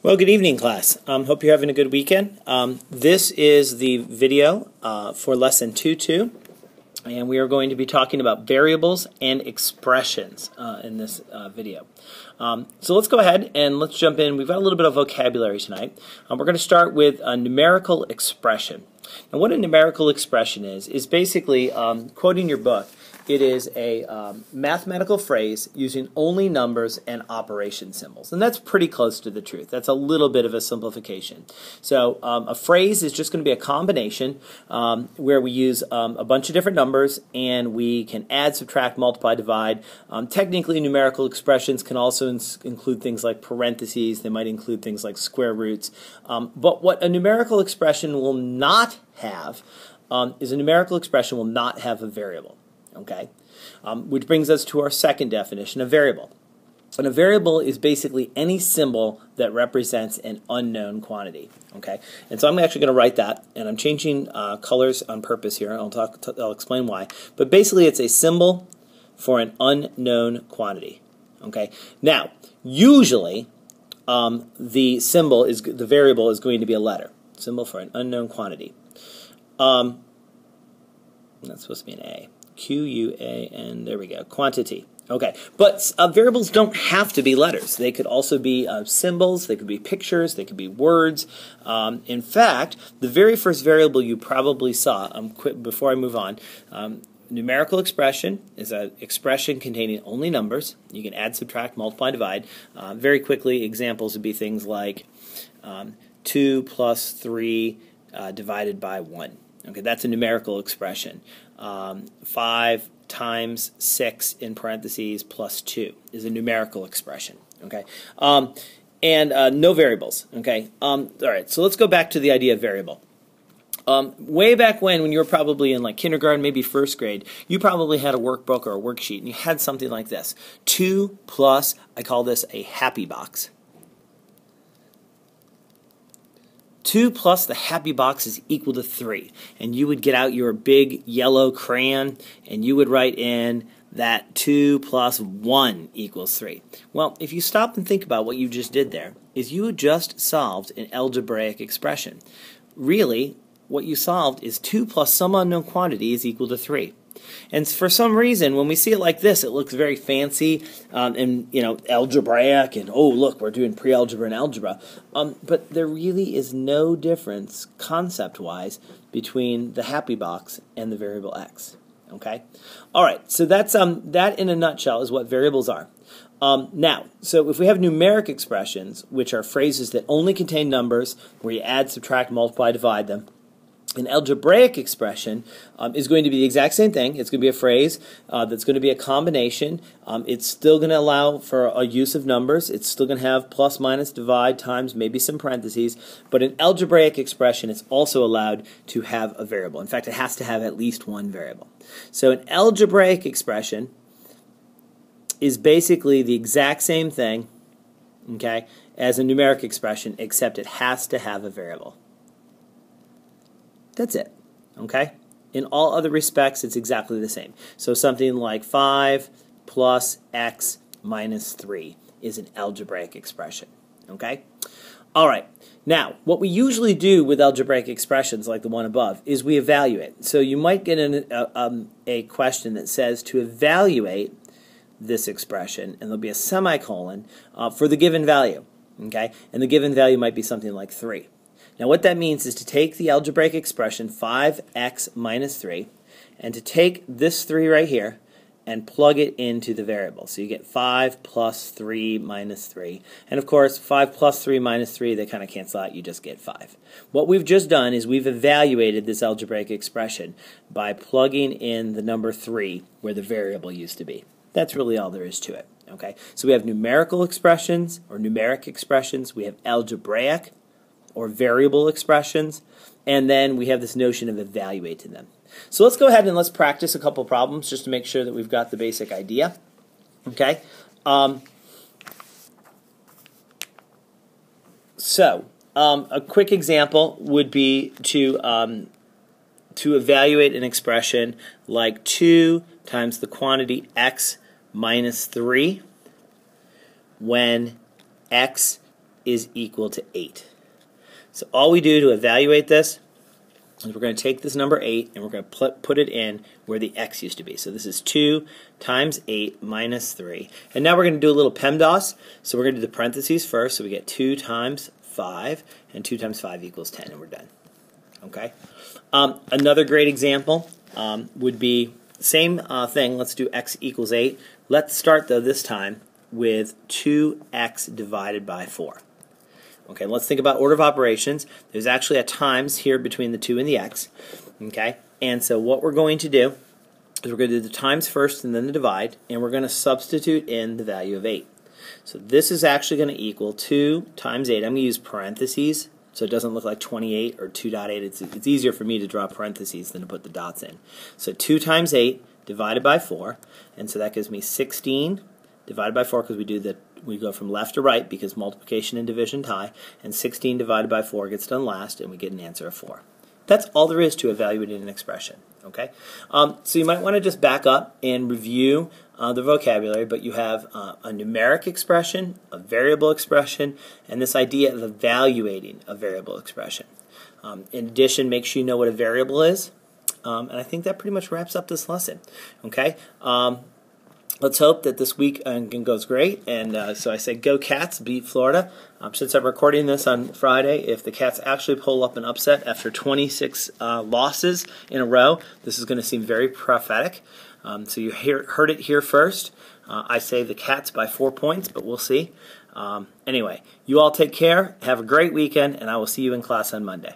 Well, good evening, class. Hope you're having a good weekend. This is the video for Lesson 2.2, and we are going to be talking about variables and expressions in this video. So let's go ahead and let's jump in. We've got a little bit of vocabulary tonight. We're going to start with a numerical expression. Now, what a numerical expression is basically, quoting your book, it is a mathematical phrase using only numbers and operation symbols. And that's pretty close to the truth. That's a little bit of a simplification. So a phrase is just going to be a combination where we use a bunch of different numbers and we can add, subtract, multiply, divide. Technically, numerical expressions can also include things like parentheses. They might include things like square roots. But what a numerical expression will not have is a numerical expression will not have a variable. Okay, which brings us to our second definition of variable. And a variable is basically any symbol that represents an unknown quantity. Okay, and so I'm actually going to write that, and I'm changing colors on purpose here. I'll explain why. But basically, it's a symbol for an unknown quantity. Okay, now usually the variable is going to be a letter. Symbol for an unknown quantity. That's supposed to be an A. Q-U-A-N, there we go, quantity. Okay, but variables don't have to be letters. They could also be symbols, they could be pictures, they could be words. In fact, the very first variable you probably saw, before I move on, numerical expression is an expression containing only numbers. You can add, subtract, multiply, divide. Very quickly, examples would be things like 2 plus 3 divided by 1. Okay, that's a numerical expression. 5 times 6 in parentheses plus 2 is a numerical expression. Okay, and no variables. Okay, all right. So let's go back to the idea of variable. Way back when you were probably in like kindergarten, maybe first grade, you probably had a workbook or a worksheet, and you had something like this: 2 plus, I call this a happy box. 2 plus the happy box is equal to 3. And you would get out your big yellow crayon and you would write in that 2 plus 1 equals 3. Well, if you stop and think about what you just did there, is you just solved an algebraic expression. Really, what you solved is 2 plus some unknown quantity is equal to 3. And for some reason, when we see it like this, it looks very fancy and, you know, algebraic, and oh, look, we're doing pre-algebra and algebra. But there really is no difference, concept-wise, between the happy box and the variable x. Okay? All right, so that's that in a nutshell is what variables are. Now, so if we have numeric expressions, which are phrases that only contain numbers, where you add, subtract, multiply, divide them, an algebraic expression is going to be the exact same thing. It's going to be a phrase that's going to be a combination. It's still going to allow for a use of numbers. It's still going to have plus, minus, divide, times, maybe some parentheses. But an algebraic expression is also allowed to have a variable. In fact, it has to have at least one variable. So an algebraic expression is basically the exact same thing, okay, as a numeric expression, except it has to have a variable. That's it, okay? In all other respects, it's exactly the same. So something like 5 plus x minus 3 is an algebraic expression, okay? All right. Now, what we usually do with algebraic expressions like the one above is we evaluate. So you might get a question that says to evaluate this expression, and there'll be a semicolon for the given value, okay? And the given value might be something like 3. Now what that means is to take the algebraic expression 5x minus 3 and to take this 3 right here and plug it into the variable. So you get 5 plus 3 minus 3. And of course 5 plus 3 minus 3, they kind of cancel out, you just get 5. What we've just done is we've evaluated this algebraic expression by plugging in the number 3 where the variable used to be. That's really all there is to it. Okay? So we have numerical expressions or numeric expressions, we have algebraic or variable expressions, and then we have this notion of evaluating them. So let's go ahead and let's practice a couple problems just to make sure that we've got the basic idea. Okay? A quick example would be to evaluate an expression like 2 times the quantity x minus 3 when x is equal to 8. So all we do to evaluate this is we're going to take this number 8 and we're going to put it in where the x used to be. So this is 2 times 8 minus 3. And now we're going to do a little PEMDAS. So we're going to do the parentheses first. So we get 2 times 5, and 2 times 5 equals 10, and we're done. Okay. Another great example would be same thing. Let's do x equals 8. Let's start, though, this time with 2x divided by 4. Okay, let's think about order of operations. There's actually a times here between the 2 and the x. Okay, and so what we're going to do is we're going to do the times first and then the divide, and we're going to substitute in the value of 8. So this is actually going to equal 2 times 8. I'm going to use parentheses so it doesn't look like 28 or 2.8. It's easier for me to draw parentheses than to put the dots in. So 2 times 8 divided by 4, and so that gives me 16 divided by 4 because we go from left to right because multiplication and division tie, and 16 divided by 4 gets done last, and we get an answer of 4. That's all there is to evaluating an expression. Okay, so you might want to just back up and review the vocabulary, but you have a numeric expression, a variable expression, and this idea of evaluating a variable expression. In addition, make sure you know what a variable is, and I think that pretty much wraps up this lesson. Okay. Let's hope that this week goes great, and so I say go Cats, beat Florida. Since I'm recording this on Friday, if the Cats actually pull up an upset after 26 losses in a row, this is going to seem very prophetic. So you heard it here first. I say the Cats by 4 points, but we'll see. Anyway, you all take care, have a great weekend, and I will see you in class on Monday.